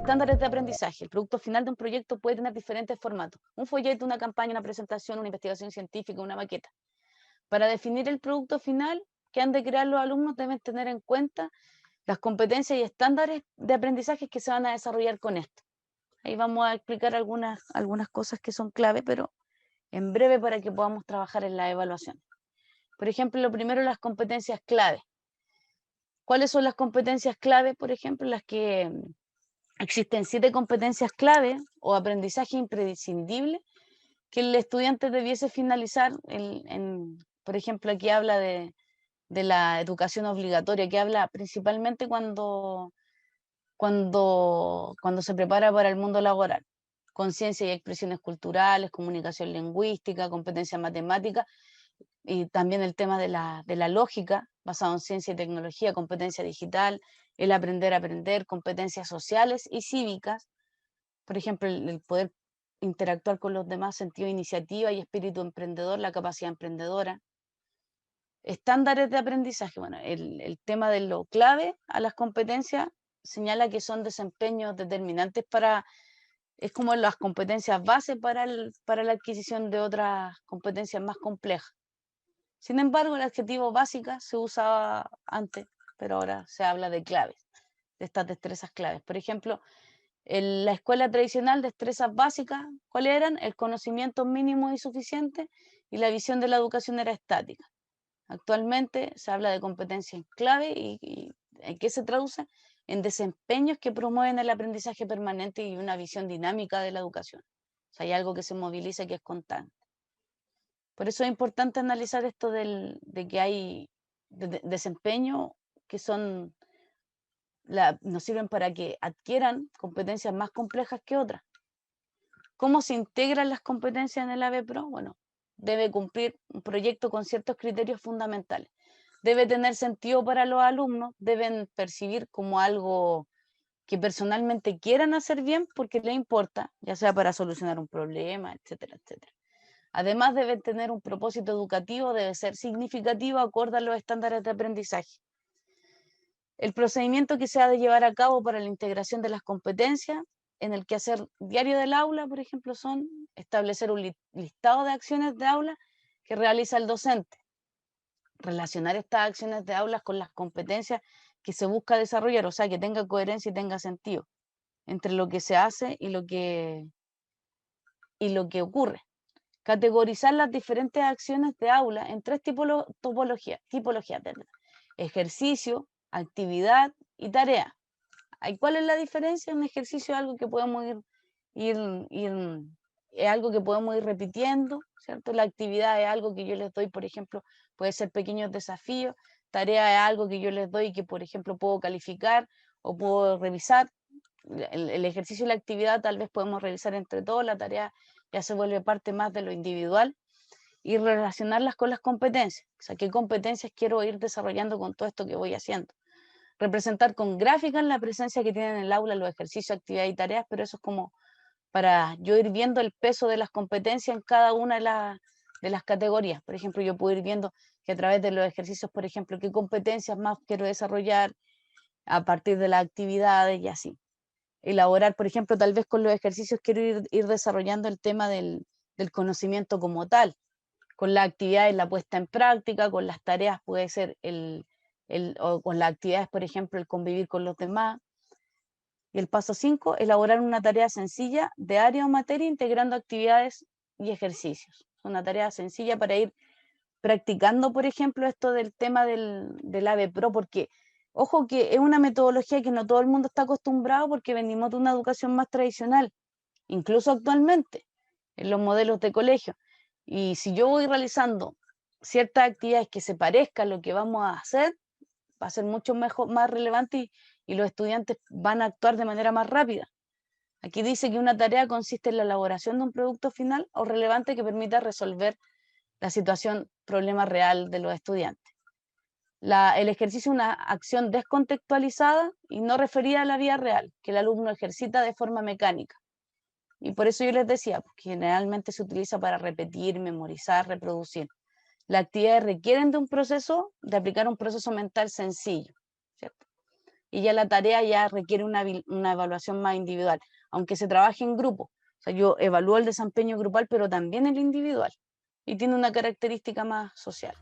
estándares de aprendizaje. El producto final de un proyecto puede tener diferentes formatos. Un folleto, una campaña, una presentación, una investigación científica, una maqueta. Para definir el producto final que han de crear los alumnos deben tener en cuenta las competencias y estándares de aprendizaje que se van a desarrollar con esto. Ahí vamos a explicar algunas cosas que son clave, pero en breve para que podamos trabajar en la evaluación. Por ejemplo, lo primero, las competencias clave. ¿Cuáles son las competencias clave? Por ejemplo, las que existen 7 competencias clave o aprendizaje imprescindible que el estudiante debiese finalizar. Por ejemplo, aquí habla de la educación obligatoria, que habla principalmente cuando se prepara para el mundo laboral. Conciencia y expresiones culturales, comunicación lingüística, competencia matemática y también el tema de la lógica basado en ciencia y tecnología, competencia digital, el aprender a aprender, competencias sociales y cívicas, por ejemplo, el poder interactuar con los demás, sentido de iniciativa y espíritu emprendedor, la capacidad emprendedora. Estándares de aprendizaje, bueno, el tema de lo clave a las competencias señala que son desempeños determinantes es como las competencias base para la adquisición de otras competencias más complejas. Sin embargo, el adjetivo básica se usaba antes, pero ahora se habla de claves, de estas destrezas claves. Por ejemplo, en la escuela tradicional, destrezas básicas, ¿cuáles eran? El conocimiento mínimo y suficiente y la visión de la educación era estática. Actualmente se habla de competencias clave y ¿en qué se traduce? En desempeños que promueven el aprendizaje permanente y una visión dinámica de la educación. O sea, hay algo que se moviliza y que es constante. Por eso es importante analizar esto de que hay desempeños que nos sirven para que adquieran competencias más complejas que otras. ¿Cómo se integran las competencias en el ABPRO? Bueno, debe cumplir un proyecto con ciertos criterios fundamentales. Debe tener sentido para los alumnos, deben percibir como algo que personalmente quieran hacer bien porque les importa, ya sea para solucionar un problema, etcétera, etcétera. Además, deben tener un propósito educativo, debe ser significativo acorde a los estándares de aprendizaje. El procedimiento que se ha de llevar a cabo para la integración de las competencias en el quehacer diario del aula, por ejemplo, son establecer un listado de acciones de aula que realiza el docente, relacionar estas acciones de aula con las competencias que se busca desarrollar, o sea, que tenga coherencia y tenga sentido entre lo que se hace y lo que ocurre. Categorizar las diferentes acciones de aula en 3 tipologías, ejercicio, actividad y tarea. ¿Cuál es la diferencia? Un ejercicio es algo que podemos es algo que podemos ir repitiendo, ¿cierto? La actividad es algo que yo les doy, por ejemplo, puede ser pequeños desafíos. Tarea es algo que yo les doy que, por ejemplo, puedo calificar o puedo revisar. El ejercicio y la actividad tal vez podemos revisar entre todos, la tarea ya se vuelve parte más de lo individual y relacionarlas con las competencias. O sea, ¿qué competencias quiero ir desarrollando con todo esto que voy haciendo? Representar con gráficas la presencia que tienen en el aula los ejercicios, actividades y tareas, pero eso es como para yo ir viendo el peso de las competencias en cada una de las categorías. Por ejemplo, yo puedo ir viendo que a través de los ejercicios, por ejemplo, qué competencias más quiero desarrollar a partir de las actividades y así. Elaborar, por ejemplo, tal vez con los ejercicios quiero ir desarrollando el tema del conocimiento como tal. Con las actividades, la puesta en práctica, con las tareas puede ser o con las actividades, por ejemplo, el convivir con los demás. Y el paso 5, elaborar una tarea sencilla de área o materia integrando actividades y ejercicios. Una tarea sencilla para ir practicando, por ejemplo, esto del tema del ABPRO, porque, ojo, que es una metodología que no todo el mundo está acostumbrado porque venimos de una educación más tradicional, incluso actualmente, en los modelos de colegio. Y si yo voy realizando ciertas actividades que se parezcan a lo que vamos a hacer, va a ser mucho mejor, más relevante y los estudiantes van a actuar de manera más rápida. Aquí dice que una tarea consiste en la elaboración de un producto final o relevante que permita resolver la situación, problema real de los estudiantes. El ejercicio es una acción descontextualizada y no referida a la vida real, que el alumno ejercita de forma mecánica. Y por eso yo les decía, porque generalmente se utiliza para repetir, memorizar, reproducir. Las actividades requieren de aplicar un proceso mental sencillo, ¿cierto? y ya la tarea ya requiere una evaluación más individual, aunque se trabaje en grupo. O sea, yo evalúo el desempeño grupal, pero también el individual, y tiene una característica más social.